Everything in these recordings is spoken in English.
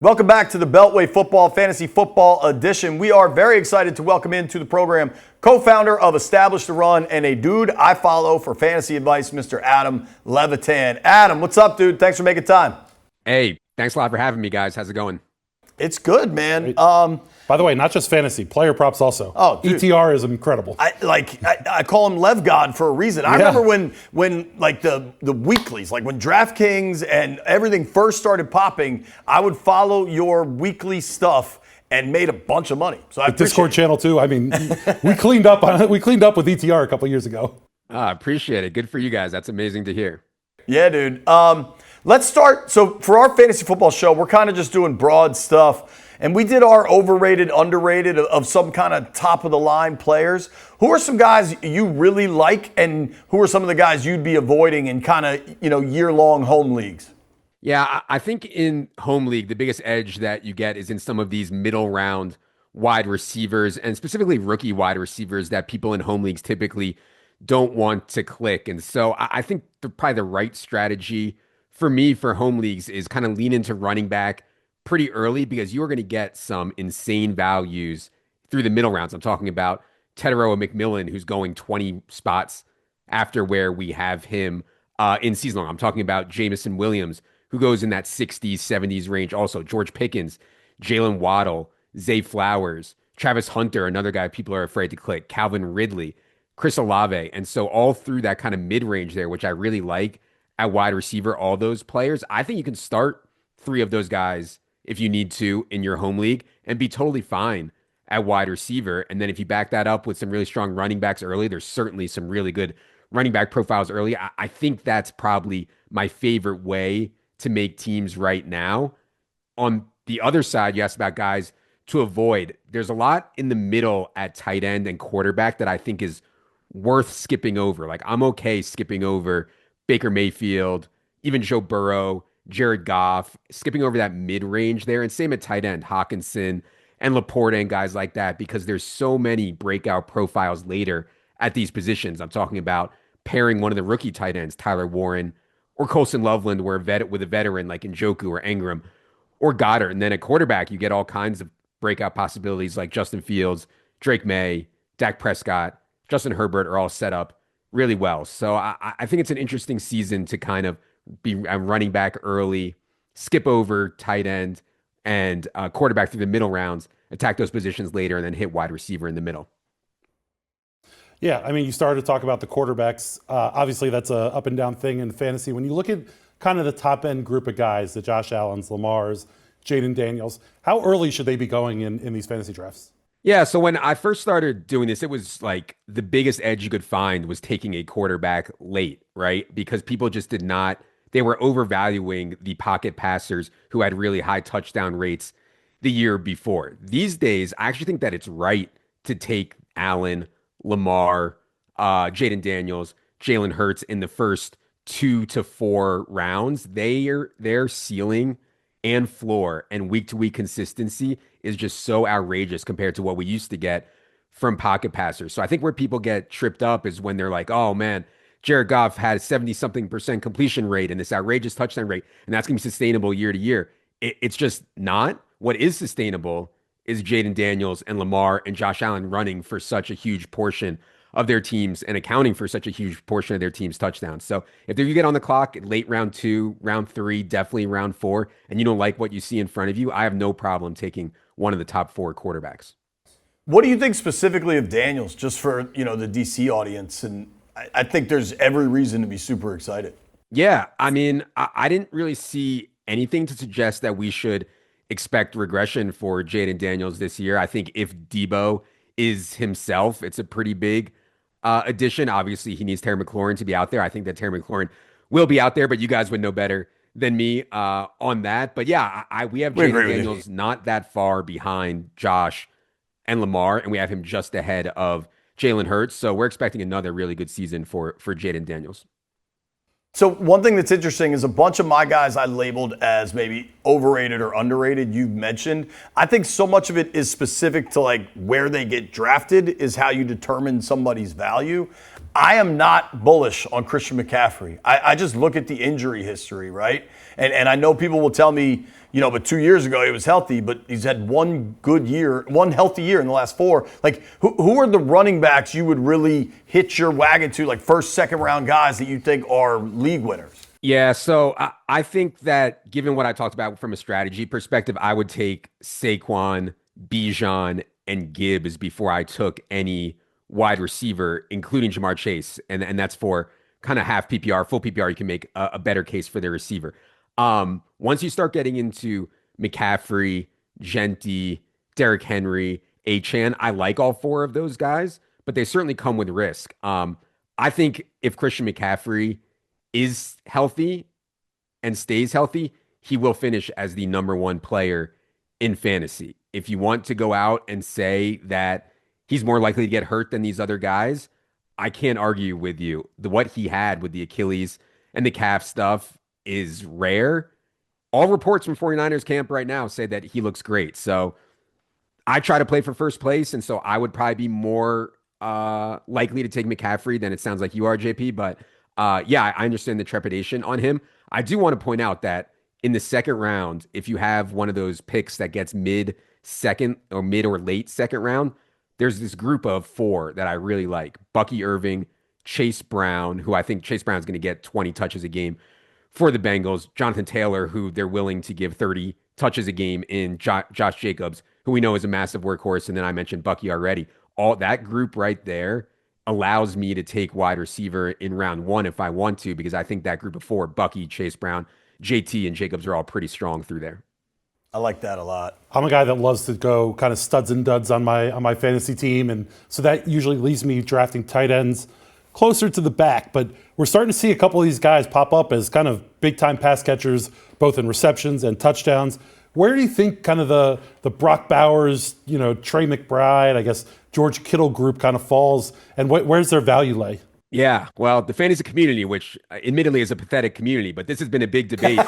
Welcome back to the Beltway Football Fantasy Football Edition. We are very excited to welcome into the program co-founder of Establish the Run and a dude I follow for fantasy advice, Mr. Adam Levitan. Adam, what's up, dude? Thanks for making time. Hey, thanks a lot for having me, guys. How's it going? It's good, man. By the way, not just fantasy, player props also. Oh, dude. ETR is incredible. I call him Lev God for a reason. I remember when like the weeklies, like when DraftKings and everything first started popping, I would follow your weekly stuff and made a bunch of money. So the Discord channel too. I mean, we cleaned up with ETR a couple years ago. Appreciate it. Good for you guys. That's amazing to hear. Yeah, dude. Let's start. So for our fantasy football show, we're kind of just doing broad stuff. And we did our overrated, underrated of some kind of top-of-the-line players. Who are some guys you really like, and who are some of the guys you'd be avoiding in kind of, year-long home leagues? Yeah, I think in home league, the biggest edge that you get is in some of these middle-round wide receivers, and specifically rookie wide receivers that people in home leagues typically don't want to click. And so I think probably the right strategy for me for home leagues is kind of lean into running back pretty early, because you're going to get some insane values through the middle rounds. I'm talking about Teteroa McMillan, who's going 20 spots after where we have him in season long. I'm talking about Jamison Williams, who goes in that 60s, 70s range. Also, George Pickens, Jalen Waddle, Zay Flowers, Travis Hunter, another guy people are afraid to click, Calvin Ridley, Chris Olave. And so all through that kind of mid-range there, which I really like at wide receiver, all those players, I think you can start 3 of those guys if you need to in your home league and be totally fine at wide receiver. And then if you back that up with some really strong running backs early, there's certainly some really good running back profiles early. I think that's probably my favorite way to make teams right now. On the other side, you asked about guys to avoid. There's a lot in the middle at tight end and quarterback that I think is worth skipping over. Like, I'm okay skipping over Baker Mayfield, even Joe Burrow, Jared Goff, skipping over that mid-range there. And same at tight end, Hawkinson and Laporta and guys like that, because there's so many breakout profiles later at these positions. I'm talking about pairing one of the rookie tight ends, Tyler Warren or Colson Loveland, with a veteran like Njoku or Ingram or Goddard. And then at quarterback, you get all kinds of breakout possibilities like Justin Fields, Drake May, Dak Prescott, Justin Herbert are all set up really well. So I think it's an interesting season to kind of be running back early, skip over tight end and quarterback through the middle rounds, attack those positions later, and then hit wide receiver in the middle. Yeah, I mean, you started to talk about the quarterbacks. Obviously, that's a up and down thing in fantasy. When you look at kind of the top end group of guys, the Josh Allens, Lamars, Jaden Daniels, how early should they be going in these fantasy drafts? Yeah, so when I first started doing this, it was like the biggest edge you could find was taking a quarterback late, right? Because people just they were overvaluing the pocket passers who had really high touchdown rates the year before. These days, I actually think that it's right to take Allen, Lamar, Jaden Daniels, Jalen Hurts in the first 2 to 4 rounds. Their ceiling and floor and week-to-week consistency is just so outrageous compared to what we used to get from pocket passers. So I think where people get tripped up is when they're like, oh man, Jared Goff had 70-something% completion rate and this outrageous touchdown rate, and that's going to be sustainable year to year. It's just not. What is sustainable is Jaden Daniels and Lamar and Josh Allen running for such a huge portion of their teams and accounting for such a huge portion of their team's touchdowns. So if you get on the clock late round 2, round 3, definitely round 4, and you don't like what you see in front of you, I have no problem taking one of the top 4 quarterbacks. What do you think specifically of Daniels, just for the DC audience? And I think there's every reason to be super excited. Yeah, I mean, I didn't really see anything to suggest that we should expect regression for Jaden Daniels this year. I think if Debo is himself, it's a pretty big addition. Obviously, he needs Terry McLaurin to be out there. I think that Terry McLaurin will be out there, but you guys would know better than me on that. But yeah, we have Jaden Daniels not that far behind Josh and Lamar, and we have him just ahead of Jalen Hurts. So we're expecting another really good season for Jaden Daniels. So one thing that's interesting is a bunch of my guys I labeled as maybe overrated or underrated, you've mentioned. I think so much of it is specific to like where they get drafted is how you determine somebody's value. I am not bullish on Christian McCaffrey. I just look at the injury history, right? And I know people will tell me, but 2 years ago he was healthy, but he's had one healthy year in the last 4. Like, who are the running backs you would really hitch your wagon to, like first, second round guys that you think are league winners? Yeah, so I think that given what I talked about from a strategy perspective, I would take Saquon, Bijan, and Gibbs before I took any wide receiver, including Jamar Chase. And that's for kind of half PPR. Full PPR, you can make a better case for the receiver. Once you start getting into McCaffrey, Genti, Derrick Henry, Achane, I like all 4 of those guys, but they certainly come with risk. I think if Christian McCaffrey is healthy and stays healthy, he will finish as the number 1 player in fantasy. If you want to go out and say that he's more likely to get hurt than these other guys, I can't argue with you. What he had with the Achilles and the calf stuff is rare. All reports from 49ers camp right now say that he looks great. So I try to play for first place, and so I would probably be more likely to take McCaffrey than it sounds like you are, JP. But yeah, I understand the trepidation on him. I do want to point out that in the second round, if you have one of those picks that gets mid or late second round, there's this group of 4 that I really like. Bucky Irving, Chase Brown, who I think Chase Brown's going to get 20 touches a game for the Bengals. Jonathan Taylor, who they're willing to give 30 touches a game in. Josh Jacobs, who we know is a massive workhorse. And then I mentioned Bucky already. All that group right there allows me to take wide receiver in round 1 if I want to, because I think that group of 4, Bucky, Chase Brown, JT, and Jacobs, are all pretty strong through there. I like that a lot. I'm a guy that loves to go kind of studs and duds on my fantasy team, and so that usually leaves me drafting tight ends closer to the back. But we're starting to see a couple of these guys pop up as kind of big-time pass catchers, both in receptions and touchdowns. Where do you think kind of the Brock Bowers, Trey McBride, I guess George Kittle group kind of falls, and where's their value lay? Yeah, well, the fantasy community, which admittedly is a pathetic community, but this has been a big debate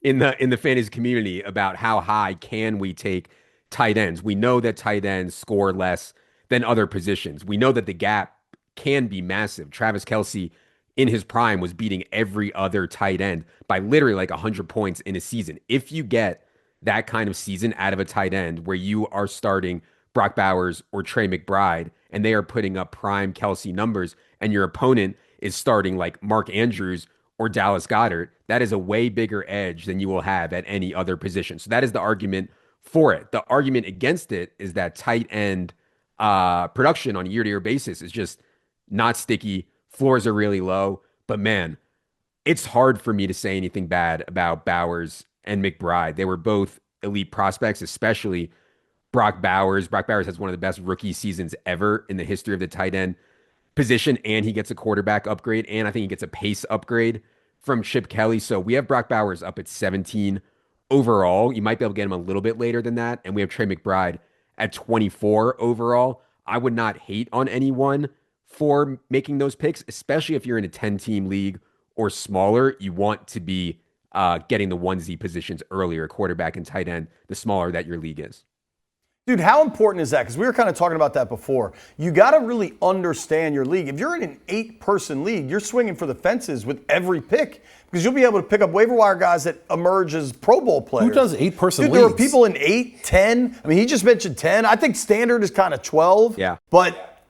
in the fantasy community about how high can we take tight ends. We know that tight ends score less than other positions. We know that the gap can be massive. Travis Kelce in his prime was beating every other tight end by literally like 100 points in a season. If you get that kind of season out of a tight end where you are starting Brock Bowers or Trey McBride and they are putting up prime Kelce numbers, and your opponent is starting like Mark Andrews or Dallas Goedert, that is a way bigger edge than you will have at any other position. So that is the argument for it. The argument against it is that tight end production on a year-to-year basis is just not sticky. Floors are really low. But man, it's hard for me to say anything bad about Bowers and McBride. They were both elite prospects, especially Brock Bowers. Brock Bowers has one of the best rookie seasons ever in the history of the tight end position, and he gets a quarterback upgrade, and I think he gets a pace upgrade from Chip Kelly. So we have Brock Bowers up at 17 overall. You might be able to get him a little bit later than that. And we have Trey McBride at 24 overall. I would not hate on anyone for making those picks, especially if you're in a 10-team league or smaller. You want to be getting the onesie positions earlier, quarterback and tight end, the smaller that your league is. Dude, how important is that? Because we were kind of talking about that before. You got to really understand your league. If you're in an 8-person league, you're swinging for the fences with every pick because you'll be able to pick up waiver wire guys that emerge as Pro Bowl players. Who does 8-person leagues? There are people in 8, 10. I mean, he just mentioned 10. I think standard is kind of 12. Yeah. But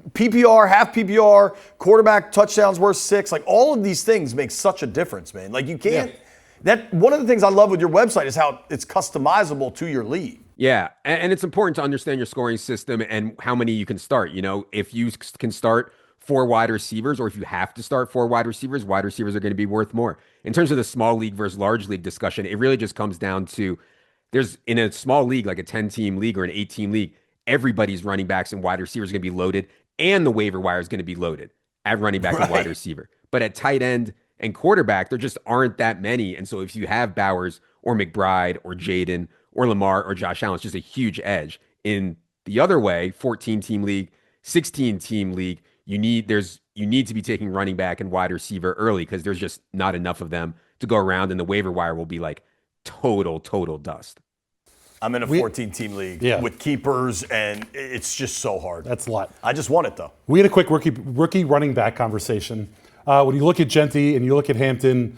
PPR, half PPR, quarterback touchdowns worth 6. Like, all of these things make such a difference, man. Like, you can't. Yeah. That one of the things I love with your website is how it's customizable to your league. Yeah, and it's important to understand your scoring system and how many you can start. If you can start 4 wide receivers, or if you have to start 4 wide receivers are going to be worth more. In terms of the small league versus large league discussion, it really just comes down to there's in a small league, like a 10-team league or an 8-team league, everybody's running backs and wide receivers are going to be loaded, and the waiver wire is going to be loaded at running back and wide receiver. But at tight end and quarterback, there just aren't that many. And so if you have Bowers or McBride or Jaden or Lamar or Josh Allen, it's just a huge edge. In the other way, 14-team league, 16-team league, you need to be taking running back and wide receiver early because there's just not enough of them to go around, and the waiver wire will be like total dust. I'm in a 14-team league with keepers, and it's just so hard. That's a lot. I just won it, though. We had a quick rookie running back conversation. When you look at Genty and you look at Hampton,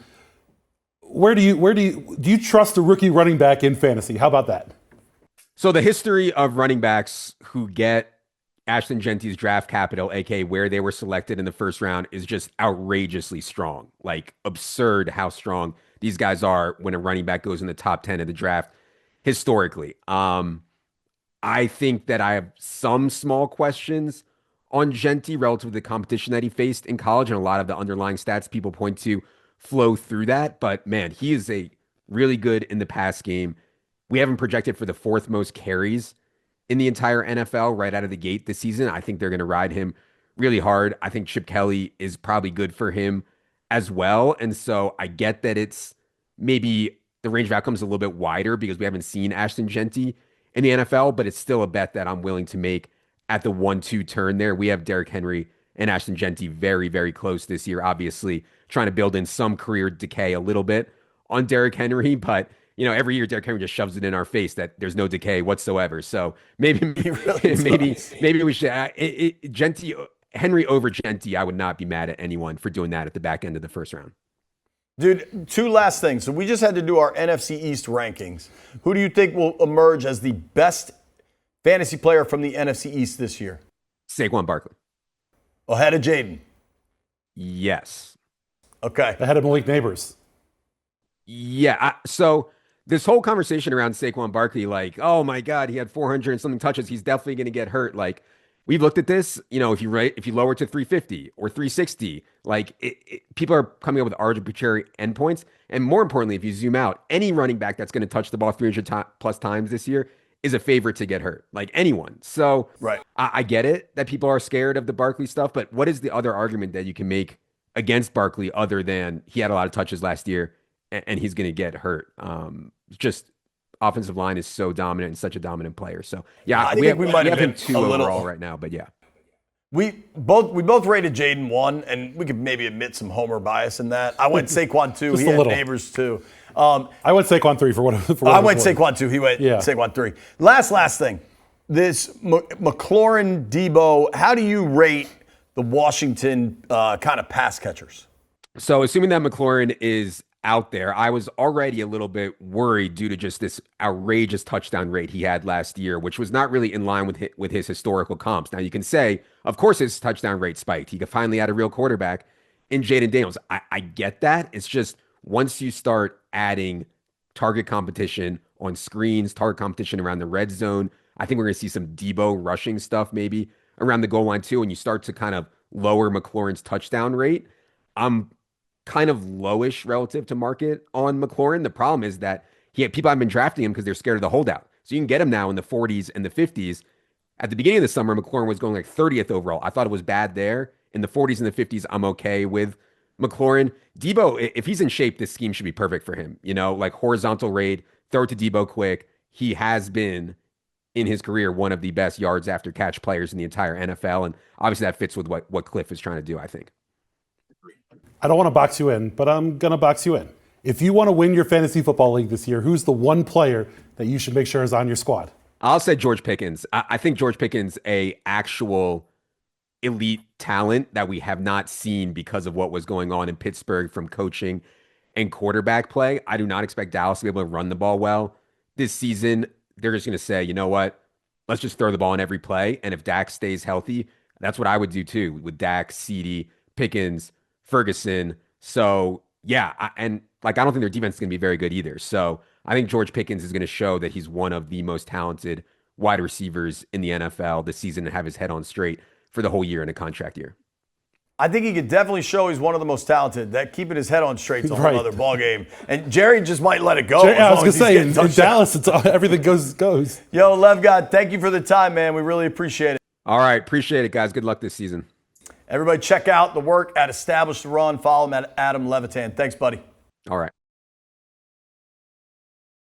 do you trust a rookie running back in fantasy? How about that? So the history of running backs who get Ashton Genty's draft capital, aka where they were selected in the first round, is just outrageously strong. Like absurd how strong these guys are when a running back goes in the top 10 of the draft historically. I think that I have some small questions on Genty relative to the competition that he faced in college, and a lot of the underlying stats people point to flow through that. But man, he is a really good in the pass game. We have him projected for the 4th most carries in the entire NFL right out of the gate this season. I think they're going to ride him really hard. I think Chip Kelly is probably good for him as well. And so I get that it's maybe the range of outcomes a little bit wider because we haven't seen Ashton Genty in the NFL, but it's still a bet that I'm willing to make at the 1-2 turn there. We have Derrick Henry and Ashton Genty very, very close this year, obviously trying to build in some career decay a little bit on Derrick Henry, but every year Derrick Henry just shoves it in our face that there's no decay whatsoever. So maybe we should Henry over Genty. I would not be mad at anyone for doing that at the back end of the first round. Dude, 2 last things. So we just had to do our NFC East rankings. Who do you think will emerge as the best fantasy player from the NFC East this year? Saquon Barkley. Ahead of Jaden? Yes. Okay. Ahead of Malik Neighbors? Yeah. So this whole conversation around Saquon Barkley, like, oh my God, he had 400 and something touches. He's definitely going to get hurt. Like, we've looked at this, if you lower it to 350 or 360, like people are coming up with arbitrary endpoints. And more importantly, if you zoom out, any running back that's going to touch the ball 300 plus times this year is a favorite to get hurt, like anyone. So right. I get it that people are scared of the Barkley stuff, but what is the other argument that you can make against Barkley other than he had a lot of touches last year and he's going to get hurt? Just offensive line is so dominant and such a dominant player. So yeah, we might have him 2 overall right now, but yeah. We both rated Jaden 1, and we could maybe admit some homer bias in that. I went Saquon 2. He had Neighbors 2. I went Saquon 3 for what I went Saquon 2. He went Saquon 3. Last thing. This McLaurin, Debo, how do you rate the Washington kind of pass catchers? So assuming that McLaurin is out there, I was already a little bit worried due to just this outrageous touchdown rate he had last year, which was not really in line with his historical comps. Now you can say, of course, his touchdown rate spiked. He could finally add a real quarterback in Jaden Daniels. I get that. It's just once you start adding target competition on screens, target competition around the red zone, I think we're going to see some Debo rushing stuff maybe around the goal line too. And you start to kind of lower McLaurin's touchdown rate. I'm kind of lowish relative to market on McLaurin. The problem is that people have been drafting him because they're scared of the holdout. So you can get him now in the 40s and the 50s. At the beginning of the summer, McLaurin was going like 30th overall. I thought it was bad there. In the 40s and the 50s, I'm okay with McLaurin. Debo, if he's in shape, this scheme should be perfect for him. Like horizontal raid, throw it to Debo quick. He has been in his career one of the best yards after catch players in the entire NFL. And obviously that fits with what Cliff is trying to do, I think. I don't want to box you in, but I'm going to box you in. If you want to win your fantasy football league this year, who's the one player that you should make sure is on your squad? I'll say George Pickens. I think George Pickens a actual elite talent that we have not seen because of what was going on in Pittsburgh from coaching and quarterback play. I do not expect Dallas to be able to run the ball well this season. They're just going to say, you know what? Let's just throw the ball in every play. And if Dak stays healthy, that's what I would do too with Dak, CeeDee, Pickens, Ferguson. So yeah, I don't think their defense is going to be very good either. So I think George Pickens is going to show that he's one of the most talented wide receivers in the NFL this season and have his head on straight for the whole year in a contract year. I think he could definitely show he's one of the most talented. That keeping his head on straight is a whole other ballgame. And Jerry just might let it go. I was going to say, in Dallas, everything goes. Yo, Lev God, thank you for the time, man. We really appreciate it. All right, appreciate it, guys. Good luck this season. Everybody check out the work at Establish the Run. Follow him at Adam Levitan. Thanks, buddy. All right.